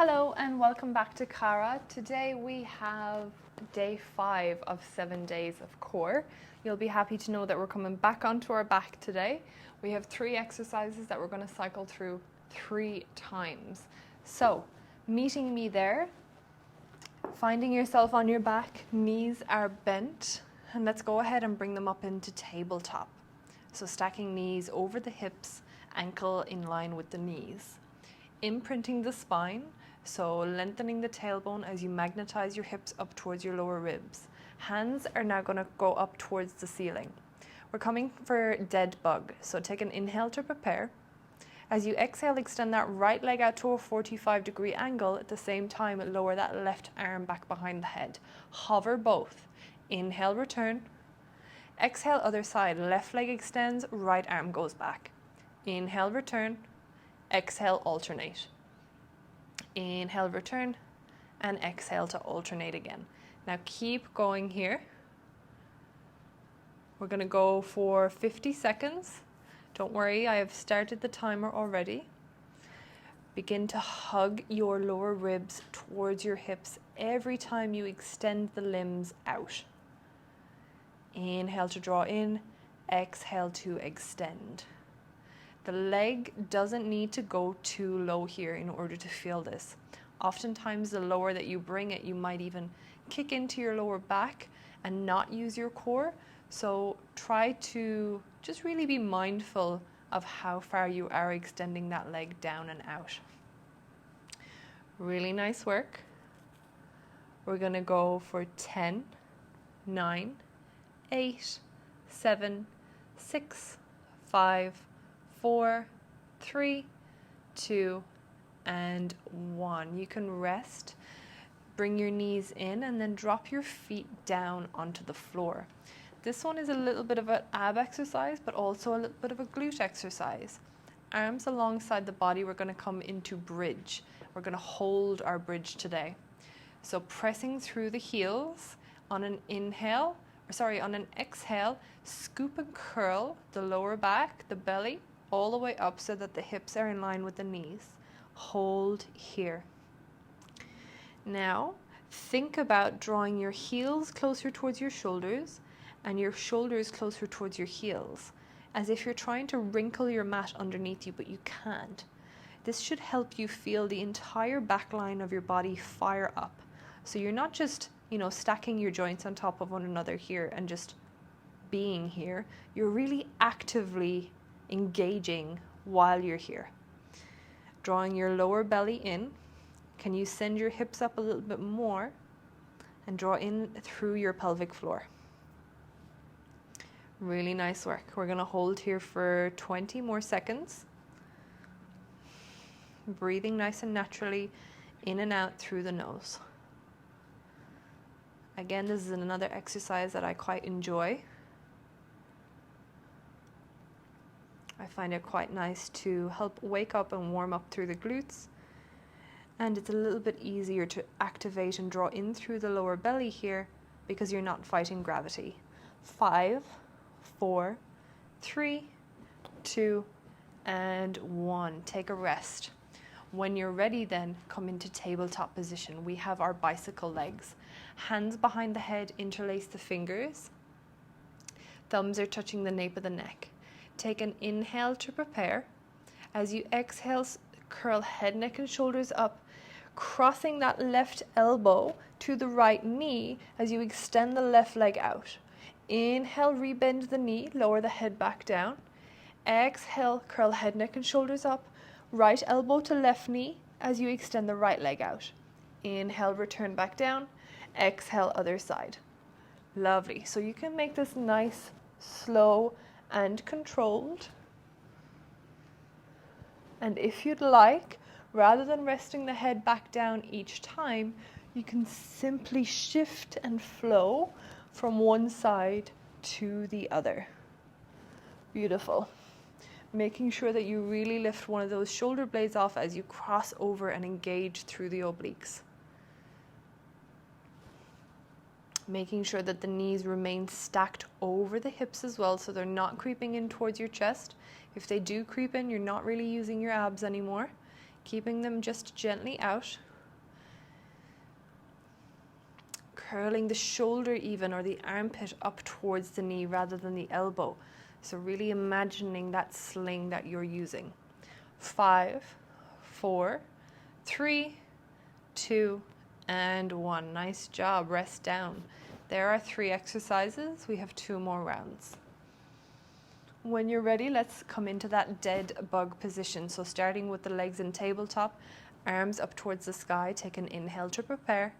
Hello and welcome back to Cara. Today we have day 5 of 7 days of core. You'll be happy to know that we're coming back onto our back today. We have 3 exercises that we're going to cycle through 3 times. So, meeting me there, finding yourself on your back, knees are bent, and let's go ahead and bring them up into tabletop. So stacking knees over the hips, ankle in line with the knees. Imprinting the spine, so lengthening the tailbone as you magnetize your hips up towards your lower ribs. Hands are now going to go up towards the ceiling. We're coming for dead bug, so take an inhale to prepare. As you exhale, extend that right leg out to a 45-degree angle. At the same time, lower that left arm back behind the head. Hover both. Inhale, return. Exhale, other side. Left leg extends, right arm goes back. Inhale, return. Exhale, alternate. Inhale, return, and exhale to alternate again. Now keep going here. We're going to go for 50 seconds. Don't worry, I have started the timer already. Begin to hug your lower ribs towards your hips every time you extend the limbs out. Inhale to draw in, exhale to extend. The leg doesn't need to go too low here in order to feel this. Oftentimes the lower that you bring it, you might even kick into your lower back and not use your core. So try to just really be mindful of how far you are extending that leg down and out. Really nice work. We're going to go for 10, 9, 8, 7, 6, 5, 4, 3, 2, and 1. You can rest, bring your knees in, and then drop your feet down onto the floor. This one is a little bit of an ab exercise, but also a little bit of a glute exercise. Arms alongside the body, we're going to come into bridge. We're going to hold our bridge today. So pressing through the heels on an inhale, on an exhale, scoop and curl the lower back, the belly, all the way up so that the hips are in line with the knees. Hold here. Now, think about drawing your heels closer towards your shoulders and your shoulders closer towards your heels, as if you're trying to wrinkle your mat underneath you, but you can't. This should help you feel the entire back line of your body fire up. So you're not just, stacking your joints on top of one another here and just being here. You're really actively engaging while you're here. Drawing your lower belly in. Can you send your hips up a little bit more and draw in through your pelvic floor? Really nice work. We're going to hold here for 20 more seconds. Breathing nice and naturally in and out through the nose. Again, this is another exercise that I quite enjoy. I find it quite nice to help wake up and warm up through the glutes. And it's a little bit easier to activate and draw in through the lower belly here because you're not fighting gravity. 5, 4, 3, 2, and 1. Take a rest. When you're ready then, come into tabletop position. We have our bicycle legs. Hands behind the head, interlace the fingers. Thumbs are touching the nape of the neck. Take an inhale to prepare. As you exhale, curl head, neck, and shoulders up, crossing that left elbow to the right knee as you extend the left leg out. Inhale, rebend the knee, lower the head back down. Exhale, curl head, neck, and shoulders up, right elbow to left knee as you extend the right leg out. Inhale, return back down. Exhale, other side. Lovely. So you can make this nice, slow, and controlled. And if you'd like, rather than resting the head back down each time, you can simply shift and flow from one side to the other. Beautiful. Making sure that you really lift one of those shoulder blades off as you cross over and engage through the obliques. Making sure that the knees remain stacked over the hips as well, so they're not creeping in towards your chest. If they do creep in, you're not really using your abs anymore. Keeping them just gently out. curling the shoulder even, or the armpit up towards the knee rather than the elbow. So really imagining that sling that you're using. 5, 4, 3, 2, and 1. Nice job. Rest down. There are 3 exercises. We have 2 more rounds. When you're ready, let's come into that dead bug position. So starting with the legs in tabletop, arms up towards the sky. Take an inhale to prepare.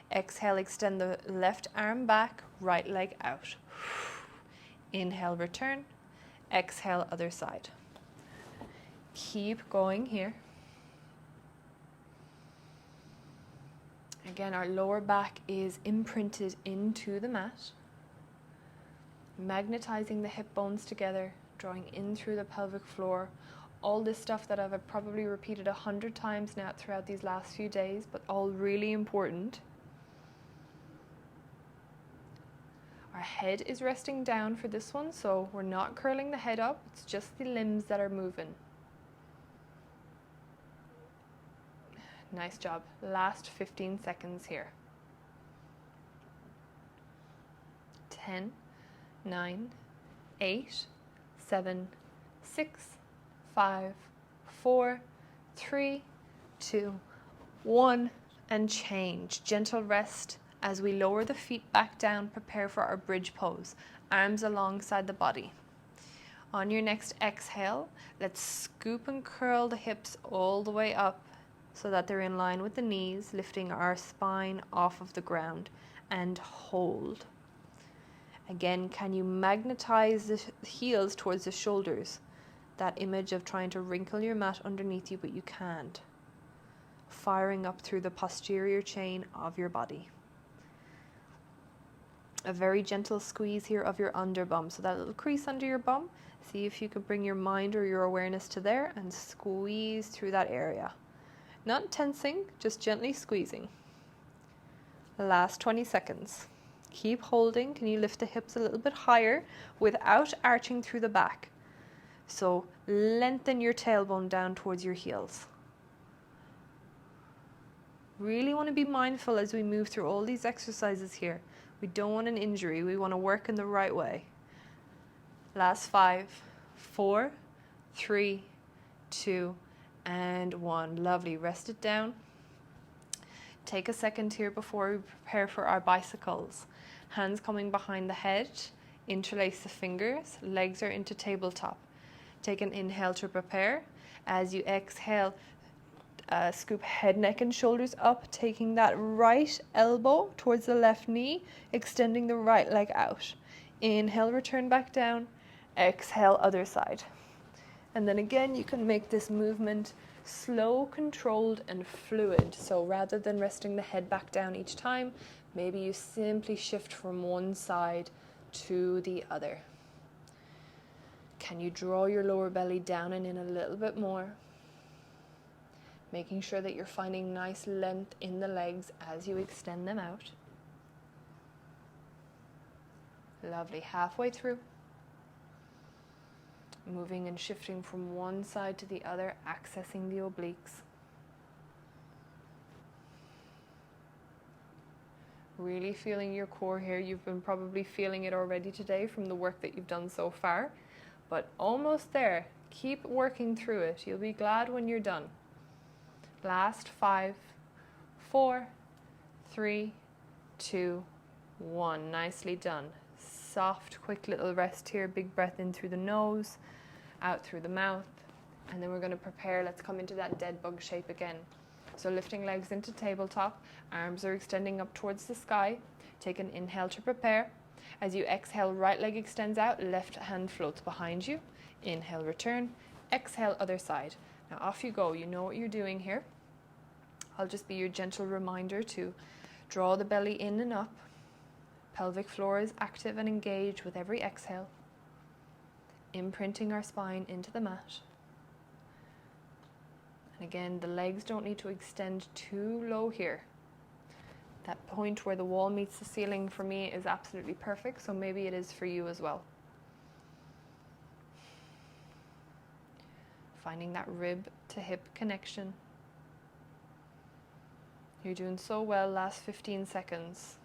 Exhale, extend the left arm back, right leg out. Inhale, return. Exhale, other side. Keep going here. Again, our lower back is imprinted into the mat. Magnetizing the hip bones together, drawing in through the pelvic floor. All this stuff that I've probably repeated 100 times now throughout these last few days, but all really important. Our head is resting down for this one, so we're not curling the head up, it's just the limbs that are moving. Nice job. Last 15 seconds here. 10, 9, 8, 7, 6, 5, 4, 3, 2, 1, and change. Gentle rest as we lower the feet back down, prepare for our bridge pose. Arms alongside the body. On your next exhale, let's scoop and curl the hips all the way up so that they're in line with the knees, lifting our spine off of the ground, and hold. Again, can you magnetize the heels towards the shoulders? That image of trying to wrinkle your mat underneath you, but you can't. Firing up through the posterior chain of your body. A very gentle squeeze here of your underbum. So that little crease under your bum, see if you could bring your mind or your awareness to there and squeeze through that area. Not tensing, just gently squeezing. Last 20 seconds. Keep holding. Can you lift the hips a little bit higher without arching through the back? So lengthen your tailbone down towards your heels. Really want to be mindful as we move through all these exercises here. We don't want an injury. We want to work in the right way. Last 5, 4, 3, 2, and 1. Lovely. Rest it down. Take a second here before we prepare for our bicycles. Hands coming behind the head. Interlace the fingers. Legs are into tabletop. Take an inhale to prepare. As you exhale, scoop head, neck, and shoulders up, taking that right elbow towards the left knee, extending the right leg out. Inhale, return back down. Exhale, other side. And then again, you can make this movement slow, controlled, and fluid. So rather than resting the head back down each time, maybe you simply shift from one side to the other. Can you draw your lower belly down and in a little bit more? Making sure that you're finding nice length in the legs as you extend them out. Lovely. Halfway through. Moving and shifting from one side to the other, accessing the obliques. Really feeling your core here. You've been probably feeling it already today from the work that you've done so far, but almost there. Keep working through it. You'll be glad when you're done. Last 5, 4, 3, 2, 1. Nicely done. Soft, quick little rest here. Big breath in through the nose, out through the mouth. And then we're going to prepare. Let's come into that dead bug shape again. So lifting legs into tabletop. Arms are extending up towards the sky. Take an inhale to prepare. As you exhale, right leg extends out. Left hand floats behind you. Inhale, return. Exhale, other side. Now off you go. You know what you're doing here. I'll just be your gentle reminder to draw the belly in and up. Pelvic floor is active and engaged with every exhale. Imprinting our spine into the mat. And again, the legs don't need to extend too low here. That point where the wall meets the ceiling for me is absolutely perfect, so maybe it is for you as well. Finding that rib to hip connection. You're doing so well. Last 15 seconds.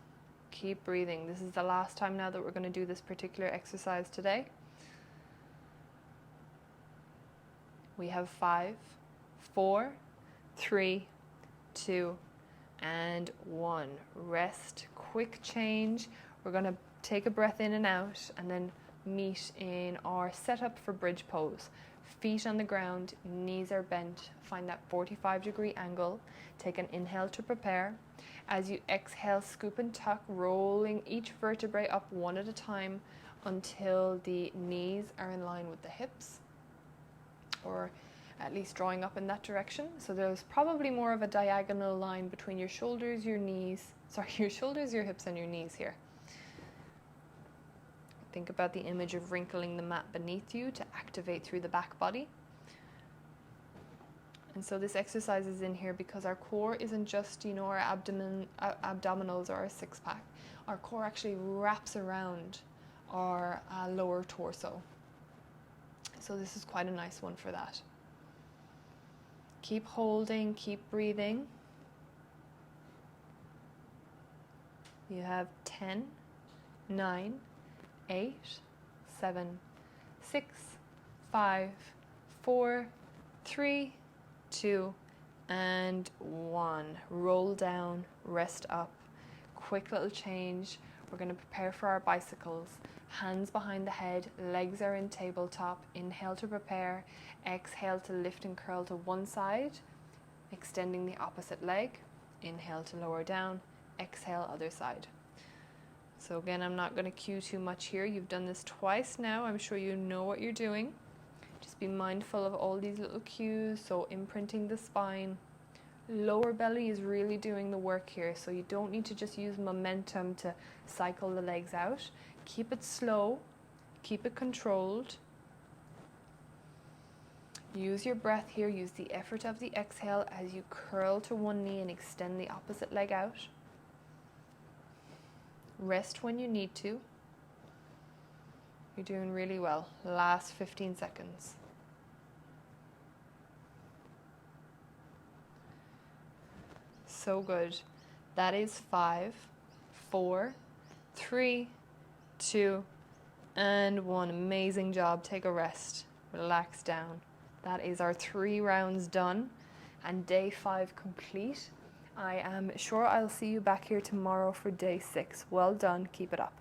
Keep breathing. This is the last time now that we're going to do this particular exercise today. We have 5, 4, 3, 2, and 1. Rest, quick change. We're going to take a breath in and out and then meet in our setup for bridge pose. Feet on the ground, knees are bent. Find that 45-degree angle. Take an inhale to prepare. As you exhale, scoop and tuck, rolling each vertebrae up one at a time until the knees are in line with the hips, or at least drawing up in that direction. So there's probably more of a diagonal line between your shoulders, your shoulders, your hips, and your knees here. Think about the image of wrinkling the mat beneath you to activate through the back body. And so this exercise is in here because our core isn't just, our abdominals or our six-pack. Our core actually wraps around our lower torso. So this is quite a nice one for that. Keep holding, keep breathing. You have 10, 9, 8, 7, 6, 5, 4, 3, 2, and 1. Roll down, rest up. Quick little change. We're going to prepare for our bicycles. Hands behind the head, legs are in tabletop. Inhale to prepare. Exhale to lift and curl to one side, extending the opposite leg. Inhale to lower down. Exhale, other side. So again, I'm not going to cue too much here. You've done this twice now. I'm sure you know what you're doing. Just be mindful of all these little cues. So imprinting the spine. Lower belly is really doing the work here. So you don't need to just use momentum to cycle the legs out. Keep it slow. Keep it controlled. Use your breath here. Use the effort of the exhale as you curl to one knee and extend the opposite leg out. Rest when you need to. You're doing really well. Last 15 seconds. So good. That is 5, 4, 3, 2, and 1. Amazing job. Take a rest. Relax down. That is our 3 rounds done and day 5 complete. I am sure I'll see you back here tomorrow for day 6. Well done. Keep it up.